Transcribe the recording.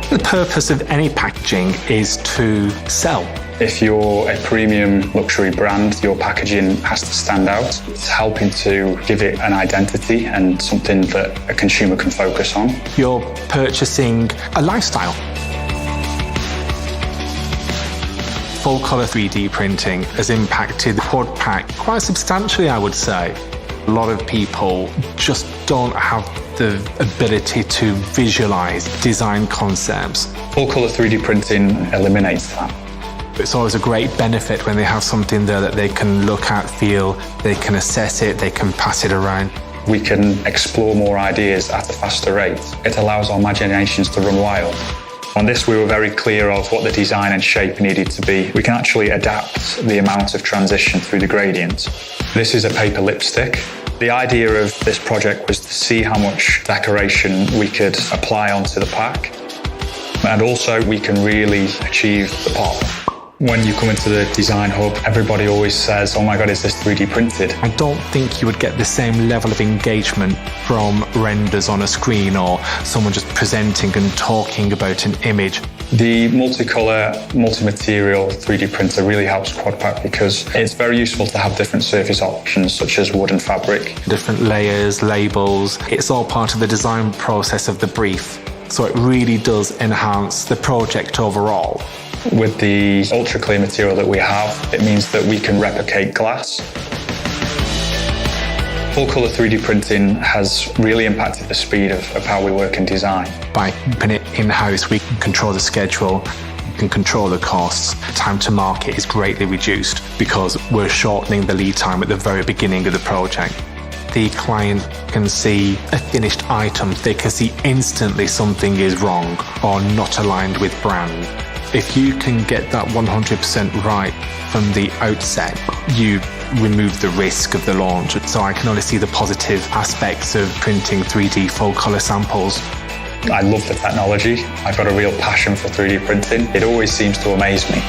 The purpose of any packaging is to sell. If you're a premium luxury brand, your packaging has to stand out. It's helping to give it an identity and something that a consumer can focus on. You're purchasing a lifestyle. Full colour 3D printing has impacted Quadpack quite substantially, I would say. A lot of people just don't have the ability to visualise design concepts. Full colour 3D printing eliminates that. It's always a great benefit when they have something there that they can look at, feel, they can assess it, they can pass it around. We can explore more ideas at a faster rate. It allows our imaginations to run wild. On this, we were very clear of what the design and shape needed to be. We can actually adapt the amount of transition through the gradient. This is a paper lipstick. The idea of this project was to see how much decoration we could apply onto the pack. And also, we can really achieve the pop. When you come into the design hub, everybody always says, oh my God, is this 3D printed? I don't think you would get the same level of engagement from renders on a screen or someone just presenting and talking about an image. The multicolour, multi-material 3D printer really helps Quadpack because it's very useful to have different surface options such as wood and fabric. Different layers, labels, it's all part of the design process of the brief. So it really does enhance the project overall. With the ultra clear material that we have, it means that we can replicate glass. Full colour 3D printing has really impacted the speed of how we work in design. By keeping it in-house, we can control the schedule, we can control the costs. Time to market is greatly reduced because we're shortening the lead time at the very beginning of the project. The client can see a finished item, they can see instantly something is wrong or not aligned with brand. If you can get that 100% right from the outset, you remove the risk of the launch. So I can only see the positive aspects of printing 3D full colour samples. I love the technology. I've got a real passion for 3D printing. It always seems to amaze me.